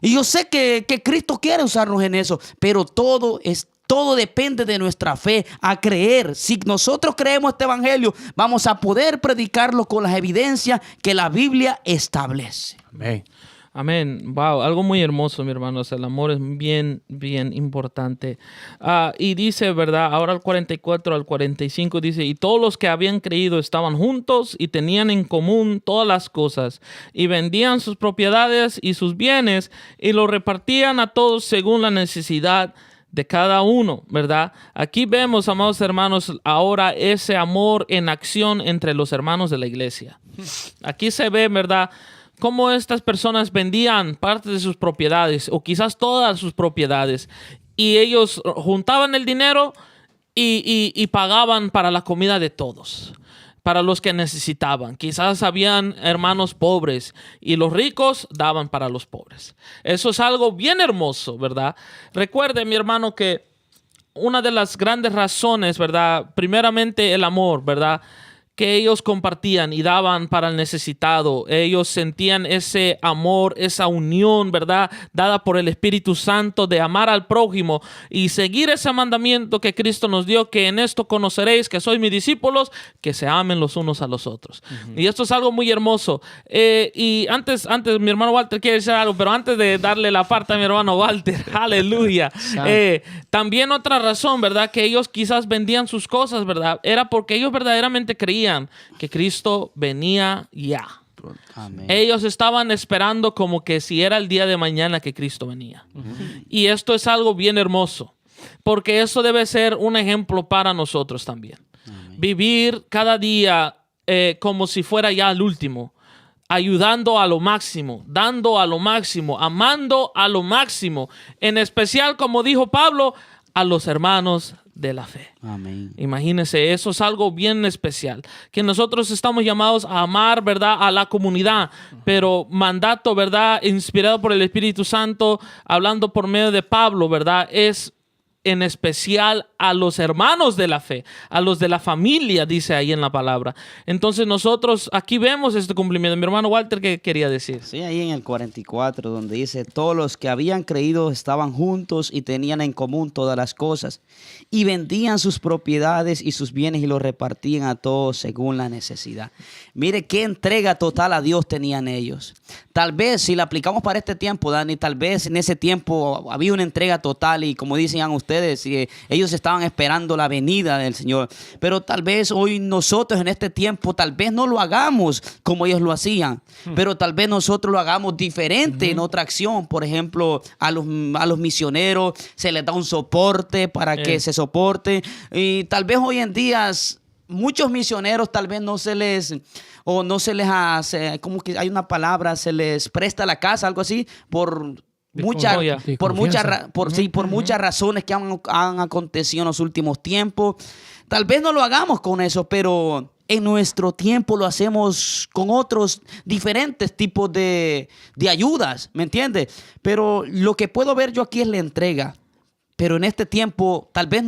Y yo sé que Cristo quiere usarnos en eso, pero todo depende de nuestra fe, a creer. Si nosotros creemos este evangelio, vamos a poder predicarlo con las evidencias que la Biblia establece. Amén. Amén. Wow, algo muy hermoso, mi hermano. O sea, el amor es bien, bien importante. Y dice, ¿verdad? Ahora al 44 al 45 dice, y todos los que habían creído estaban juntos y tenían en común todas las cosas y vendían sus propiedades y sus bienes y lo repartían a todos según la necesidad de cada uno, ¿verdad? Aquí vemos, amados hermanos, ahora ese amor en acción entre los hermanos de la iglesia. Aquí se ve, ¿verdad?, cómo estas personas vendían parte de sus propiedades o quizás todas sus propiedades y ellos juntaban el dinero y pagaban para la comida de todos, para los que necesitaban. Quizás habían hermanos pobres y los ricos daban para los pobres. Eso es algo bien hermoso, ¿verdad? Recuerde, mi hermano, que una de las grandes razones, ¿verdad? Primeramente el amor, ¿verdad?, que ellos compartían y daban para el necesitado. Ellos sentían ese amor, esa unión, ¿verdad?, dada por el Espíritu Santo de amar al prójimo y seguir ese mandamiento que Cristo nos dio, que en esto conoceréis que sois mis discípulos, que se amen los unos a los otros. Y esto es algo muy hermoso. Y antes, mi hermano Walter quiere decir algo, pero antes de darle la parte a mi hermano Walter, aleluya. También otra razón, ¿verdad?, que ellos quizás vendían sus cosas, ¿verdad?, era porque ellos verdaderamente creían que Cristo venía ya. Amén. Ellos estaban esperando como que si era el día de mañana que Cristo venía. Y esto es algo bien hermoso, porque eso debe ser un ejemplo para nosotros también. Vivir cada día como si fuera ya el último, ayudando a lo máximo, dando a lo máximo, amando a lo máximo, en especial, como dijo Pablo, a los hermanos de la fe. Amén. Imagínense, eso es algo bien especial, que nosotros estamos llamados a amar, ¿verdad?, a la comunidad, pero mandato, ¿verdad?, inspirado por el Espíritu Santo, hablando por medio de Pablo, ¿verdad?, es en especial a los hermanos de la fe, a los de la familia, dice ahí en la palabra. Entonces nosotros aquí vemos este cumplimiento. Mi hermano Walter, ¿qué quería decir? Sí, ahí en el 44, donde dice, todos los que habían creído estaban juntos y tenían en común todas las cosas, y vendían sus propiedades y sus bienes y los repartían a todos según la necesidad. Mire qué entrega total a Dios tenían ellos. Tal vez, si la aplicamos para este tiempo, Dani, tal vez en ese tiempo había una entrega total y como dicen ustedes, ellos estaban esperando la venida del Señor. Pero tal vez hoy nosotros en este tiempo, tal vez no lo hagamos como ellos lo hacían, pero tal vez nosotros lo hagamos diferente en otra acción. Por ejemplo, a los misioneros se les da un soporte para que se soporten. Y tal vez hoy en día muchos misioneros tal vez no se les hace, como que hay una palabra, se les presta la casa, algo así, por muchas razones que han acontecido en los últimos tiempos. Tal vez no lo hagamos con eso, pero en nuestro tiempo lo hacemos con otros diferentes tipos de ayudas, ¿me entiendes? Pero lo que puedo ver yo aquí es la entrega. Pero en este tiempo, tal vez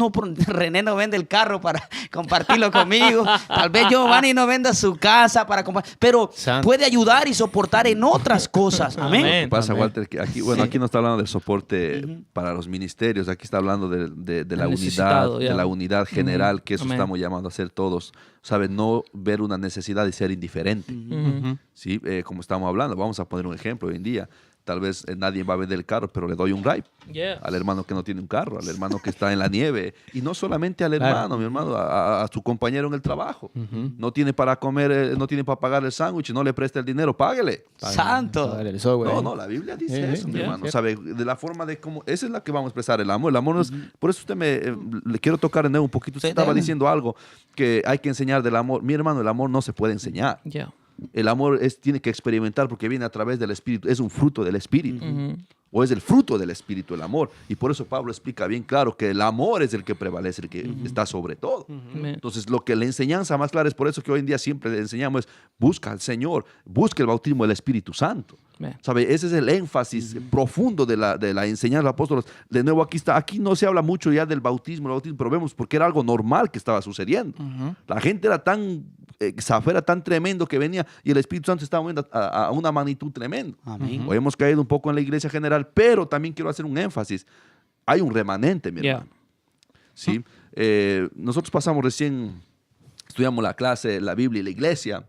René no vende el carro para compartirlo conmigo. Tal vez Giovanni no venda su casa para compartir. Pero puede ayudar y soportar en otras cosas. Amén. Lo que pasa, Walter, que aquí, aquí no está hablando del soporte para los ministerios. Aquí está hablando de la unidad, de la unidad general, que eso estamos llamando a hacer todos. ¿Sabes? No ver una necesidad y ser indiferente. ¿Sí? Como estamos hablando, vamos a poner un ejemplo hoy en día. Tal vez nadie va a vender el carro, pero le doy un ride al hermano que no tiene un carro, al hermano que está en la nieve. Y no solamente al hermano, mi hermano, a su compañero en el trabajo. No tiene para comer, no tiene para pagar el sándwich, no le presta el dinero, páguele. Santo. No, la Biblia dice eso, mi hermano. ¿Sabe? De la forma de cómo, esa es la que vamos a expresar el amor. El amor no es, por eso le quiero tocar en él un poquito. Usted estaba diciendo algo que hay que enseñar del amor. Mi hermano, el amor no se puede enseñar. El amor tiene que experimentar porque viene a través del Espíritu. Es un fruto del Espíritu. O es el fruto del Espíritu, el amor. Y por eso Pablo explica bien claro que el amor es el que prevalece, el que está sobre todo. Entonces, lo que la enseñanza más clara es por eso que hoy en día siempre le enseñamos es busca al Señor, busca el bautismo del Espíritu Santo. ¿Sabe? Ese es el énfasis profundo de la enseñanza de los apóstoles. De nuevo, aquí no se habla mucho ya del bautismo, pero vemos porque era algo normal que estaba sucediendo. La gente era tan Zafé era tan tremendo que venía y el Espíritu Santo estaba moviendo a una magnitud tremenda. Amén. Hoy hemos caído un poco en la iglesia general, pero también quiero hacer un énfasis. Hay un remanente, mi hermano. ¿Sí? Nosotros pasamos recién, estudiamos la clase, la Biblia y la iglesia.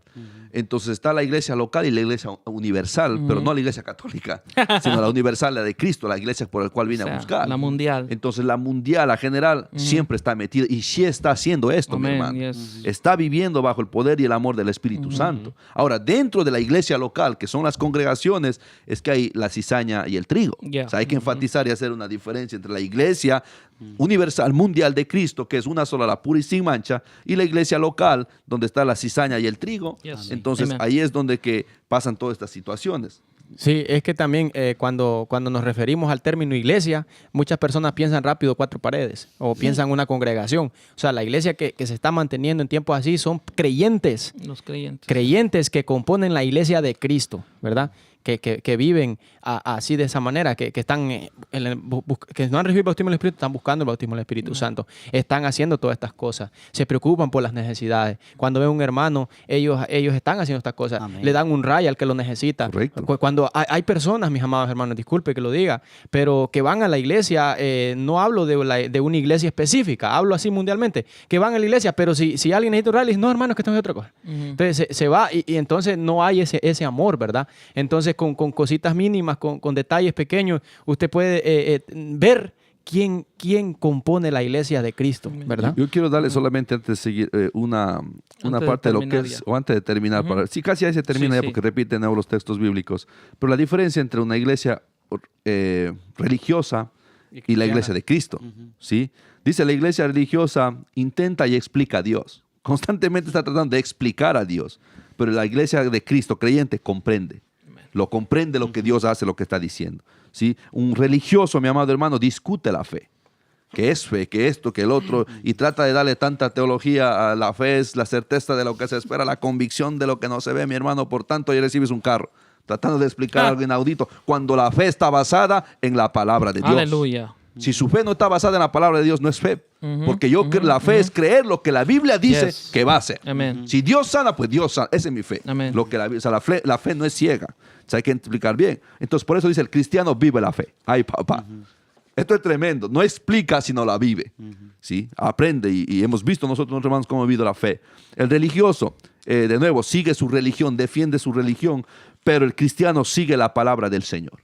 Entonces está la iglesia local y la iglesia universal, pero no la iglesia católica, sino la universal, la de Cristo, la iglesia por la cual vine a buscar. La mundial. Entonces la mundial, la general, siempre está metida y sí está haciendo esto, mi hermano. Yes. Está viviendo bajo el poder y el amor del Espíritu Santo. Ahora, dentro de la iglesia local, que son las congregaciones, es que hay la cizaña y el trigo. Yeah. O sea, hay que enfatizar y hacer una diferencia entre la iglesia universal, mundial de Cristo, que es una sola, la pura y sin mancha, y la iglesia local, donde está la cizaña y el trigo. Yes. Entonces, Amen. ahí es donde que pasan todas estas situaciones. Sí, es que también cuando nos referimos al término iglesia, muchas personas piensan rápido 4 paredes o piensan una congregación. O sea, la iglesia que se está manteniendo en tiempos así son creyentes, Los creyentes. creyentes que componen la iglesia de Cristo, ¿verdad? Que viven así de esa manera, que están que no han recibido el bautismo del Espíritu, están buscando el bautismo del Espíritu Santo, están haciendo todas estas cosas, se preocupan por las necesidades. Cuando ven un hermano, ellos están haciendo estas cosas, Amén. le dan un rayo al que lo necesita. Correcto. Cuando hay personas, mis amados hermanos, disculpe que lo diga, pero que van a la iglesia, no hablo de una iglesia específica, hablo así mundialmente, que van a la iglesia, pero si alguien necesita un rayo, no, hermano, que esto es otra cosa. Entonces se va y entonces no hay ese amor, ¿verdad? Entonces con cositas mínimas, con detalles pequeños, usted puede ver quién compone la iglesia de Cristo, ¿verdad? Yo quiero darle solamente antes de seguir una de parte de lo que terminar es, ya. o antes de terminar, sí, casi ahí se termina Sí, ya sí. porque repite de nuevo los textos bíblicos, pero la diferencia entre una iglesia religiosa y la iglesia de Cristo, ¿sí? Dice, la iglesia religiosa intenta y explica a Dios, constantemente está tratando de explicar a Dios, pero la iglesia de Cristo, creyente, comprende. Lo comprende lo que Dios hace, lo que está diciendo. ¿Sí? Un religioso, mi amado hermano, discute la fe. ¿Qué es fe? ¿Qué esto? ¿Qué el otro? Y trata de darle tanta teología a la fe, es la certeza de lo que se espera, la convicción de lo que no se ve, mi hermano. Por tanto, ya recibes un carro. Tratando de explicar algo inaudito. Cuando la fe está basada en la palabra de Dios. Aleluya. Si su fe no está basada en la palabra de Dios, no es fe. Porque la fe es creer lo que la Biblia dice Yes. que va a hacer. Amén. Si Dios sana, pues Dios sana. Esa es mi fe. Amén. Lo que la fe no es ciega. O sea, hay que explicar bien. Entonces, por eso dice, el cristiano vive la fe. Ay, papá. Esto es tremendo. No explica, sino la vive. ¿Sí? Aprende. Y hemos visto nosotros, hermanos, cómo ha vivido la fe. El religioso, de nuevo, sigue su religión, defiende su religión, pero el cristiano sigue la palabra del Señor.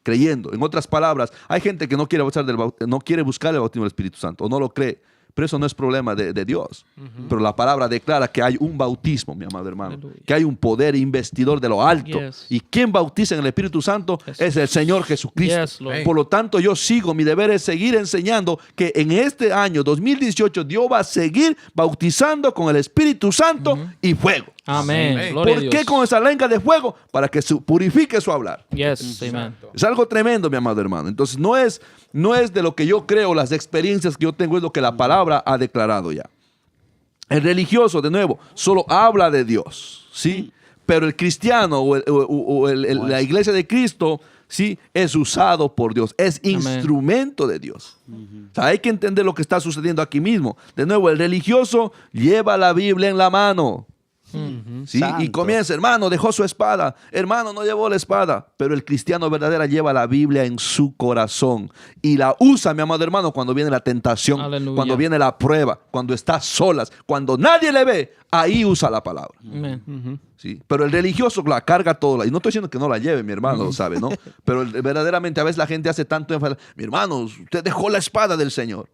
Creyendo. En otras palabras, hay gente que no quiere buscar el bautismo del Espíritu Santo o no lo cree, pero eso no es problema de Dios. Pero la palabra declara que hay un bautismo, mi amado hermano, Aleluya. que hay un poder investidor de lo alto. Yes. Y quien bautiza en el Espíritu Santo Jesús. es el Señor Jesucristo. Yes, Lord. Por lo tanto, yo sigo, mi deber es seguir enseñando que en este año 2018 Dios va a seguir bautizando con el Espíritu Santo y fuego. Amén. Amén. Gloria a ¿Por Dios. qué con esa lenga de fuego? Para que purifique su hablar. Yes, amen. Es algo tremendo, mi amado hermano. Entonces, no es de lo que yo creo, las experiencias que yo tengo, es lo que la palabra ha declarado ya. El religioso, de nuevo, solo habla de Dios, ¿sí? Pero el cristiano o la iglesia de Cristo, ¿sí? Es usado por Dios, es instrumento de Dios. O sea, hay que entender lo que está sucediendo aquí mismo. De nuevo, el religioso lleva la Biblia en la mano. ¿Sí? Y Santo. comienza, hermano, dejó su espada, hermano, no llevó la espada, pero el cristiano verdadero lleva la Biblia en su corazón y la usa, mi amado hermano, cuando viene la tentación, Aleluya. cuando viene la prueba, cuando está solas, cuando nadie le ve, ahí usa la palabra. Amén. ¿Sí? Pero el religioso la carga todo, y no estoy diciendo que no la lleve, mi hermano, ¿sabe? ¿No? Pero verdaderamente a veces la gente hace tanto énfasis, mi hermano, usted dejó la espada del Señor.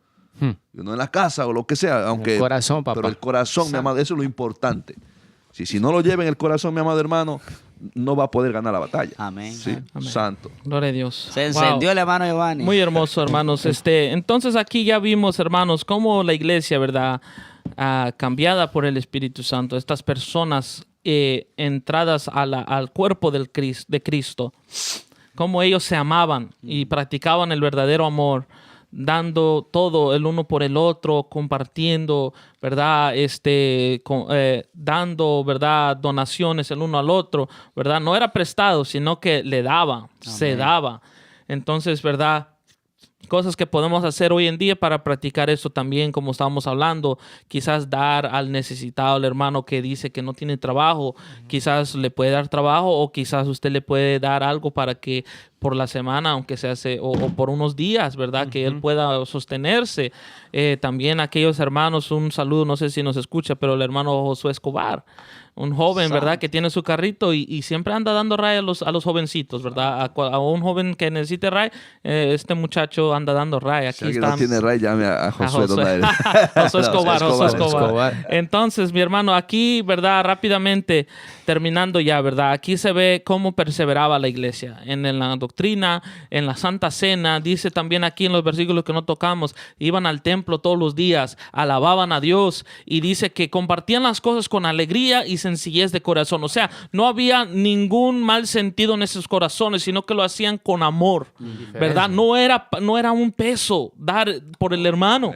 No en la casa o lo que sea, aunque el corazón, papá. pero el corazón, mi amado, eso es lo importante. Si no lo lleva en el corazón, mi amado hermano, no va a poder ganar la batalla. Amén. Sí, Amén. santo. Gloria a Dios. Se Wow. encendió el hermano Giovanni. Muy hermoso, hermanos. Entonces aquí ya vimos, hermanos, cómo la iglesia, ¿verdad? Cambiada por el Espíritu Santo. Estas personas entradas al cuerpo de Cristo. Cómo ellos se amaban y practicaban el verdadero amor, dando todo el uno por el otro, compartiendo, ¿verdad? Dando, ¿verdad? Donaciones el uno al otro, ¿verdad? No era prestado, sino que le daba, se daba. Entonces, ¿verdad? cosas que podemos hacer hoy en día para practicar esto también, como estábamos hablando. Quizás dar al necesitado, al hermano que dice que no tiene trabajo, quizás le puede dar trabajo, o quizás usted le puede dar algo para que por la semana, aunque se hace, o por unos días, ¿verdad? Que él pueda sostenerse. También a aquellos hermanos, un saludo, no sé si nos escucha, pero el hermano Josué Escobar, un joven, ¿verdad? Que tiene su carrito y siempre anda dando raya a los jovencitos, ¿verdad? A un joven que necesite raya, este muchacho anda dando raya. Aquí Si alguien no tiene raya, llame a Josué. Josué Escobar, No, Josué Escobar. Escobar. Entonces, mi hermano, aquí, ¿verdad? Rápidamente, terminando ya, ¿verdad? Aquí se ve cómo perseveraba la iglesia en la doctrina, en la Santa Cena. Dice también aquí en los versículos que no tocamos, iban al templo todos los días, alababan a Dios, y dice que compartían las cosas con alegría y sencillez de corazón. O sea, no había ningún mal sentido en esos corazones, sino que lo hacían con amor, ¿verdad? No era un peso dar por el hermano.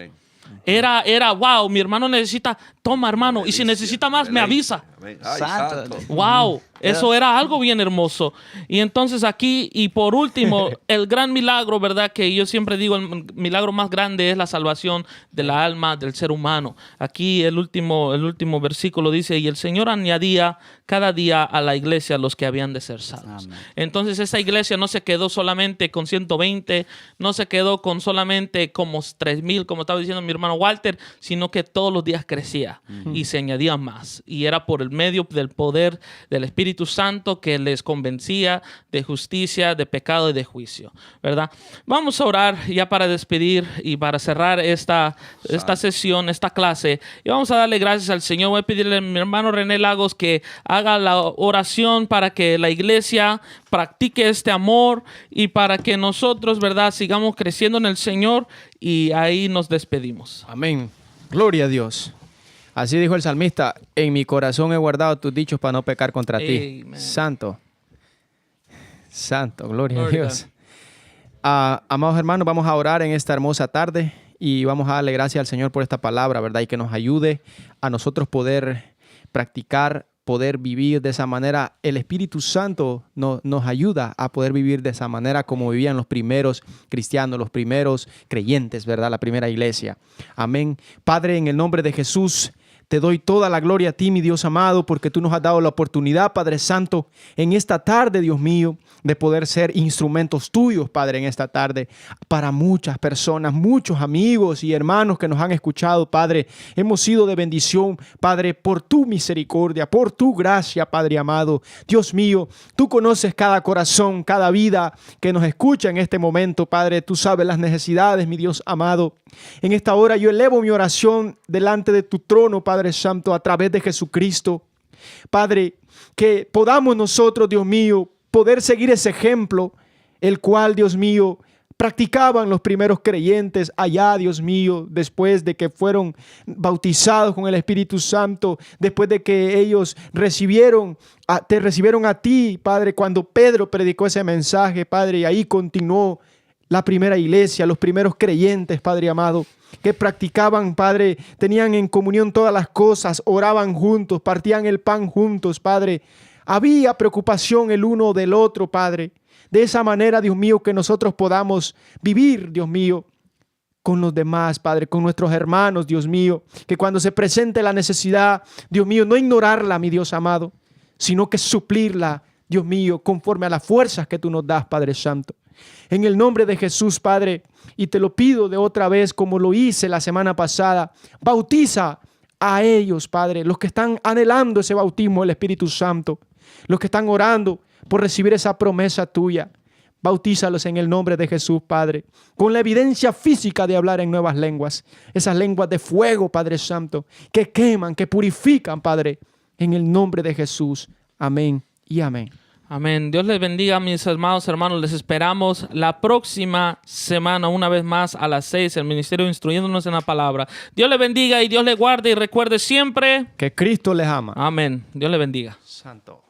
Era, wow, mi hermano necesita, toma hermano, y si necesita más, me avisa. Ay, Santo. Wow, eso era algo bien hermoso. Y entonces aquí, y por último, el gran milagro, ¿verdad? Que yo siempre digo, el milagro más grande es la salvación de la alma del ser humano. Aquí el último versículo dice, y el Señor añadía cada día a la iglesia los que habían de ser salvos. Amén. Entonces esa iglesia no se quedó solamente con 120, no se quedó con solamente como 3,000, como estaba diciendo mi hermano Walter, sino que todos los días crecía y se añadía más. Y era por el medio del poder del Espíritu Santo que les convencía de justicia, de pecado y de juicio, ¿verdad? Vamos a orar ya para despedir y para cerrar esta sesión, esta clase. Y vamos a darle gracias al Señor. Voy a pedirle a mi hermano René Lagos que haga la oración para que la iglesia practique este amor y para que nosotros, ¿verdad?, sigamos creciendo en el Señor, y ahí nos despedimos. Amén. Gloria a Dios. Así dijo el salmista, en mi corazón he guardado tus dichos para no pecar contra ti. Amen. Santo. Santo, gloria a Gloria. Dios. Amados hermanos, vamos a orar en esta hermosa tarde y vamos a darle gracias al Señor por esta palabra, ¿verdad? Y que nos ayude a nosotros poder practicar, poder vivir de esa manera. El Espíritu Santo nos ayuda a poder vivir de esa manera como vivían los primeros cristianos, los primeros creyentes, ¿verdad? La primera iglesia. Amén. Padre, en el nombre de Jesús, te doy toda la gloria a ti, mi Dios amado, porque tú nos has dado la oportunidad, Padre Santo, en esta tarde, Dios mío, de poder ser instrumentos tuyos, Padre, en esta tarde, para muchas personas, muchos amigos y hermanos que nos han escuchado, Padre. Hemos sido de bendición, Padre, por tu misericordia, por tu gracia, Padre amado. Dios mío, tú conoces cada corazón, cada vida que nos escucha en este momento, Padre. Tú sabes las necesidades, mi Dios amado. En esta hora yo elevo mi oración delante de tu trono, Padre Santo, a través de Jesucristo. Padre, que podamos nosotros, Dios mío, poder seguir ese ejemplo, el cual, Dios mío, practicaban los primeros creyentes allá, Dios mío, después de que fueron bautizados con el Espíritu Santo, después de que ellos te recibieron a ti, Padre, cuando Pedro predicó ese mensaje, Padre, y ahí continuó la primera iglesia, los primeros creyentes, Padre amado, que practicaban, Padre, tenían en comunión todas las cosas, oraban juntos, partían el pan juntos, Padre. Había preocupación el uno del otro, Padre. De esa manera, Dios mío, que nosotros podamos vivir, Dios mío, con los demás, Padre, con nuestros hermanos, Dios mío. Que cuando se presente la necesidad, Dios mío, no ignorarla, mi Dios amado, sino que suplirla, Dios mío, conforme a las fuerzas que tú nos das, Padre Santo. En el nombre de Jesús, Padre, y te lo pido de otra vez, como lo hice la semana pasada, bautiza a ellos, Padre, los que están anhelando ese bautismo del Espíritu Santo, los que están orando por recibir esa promesa tuya. Bautízalos en el nombre de Jesús, Padre, con la evidencia física de hablar en nuevas lenguas, esas lenguas de fuego, Padre Santo, que queman, que purifican, Padre, en el nombre de Jesús. Amén y amén. Amén. Dios les bendiga, mis amados hermanos. Les esperamos la próxima semana, una vez más, a las 6, el ministerio instruyéndonos en la palabra. Dios les bendiga y Dios les guarde, y recuerde siempre Que Cristo les ama. amén. Dios les bendiga. Santo.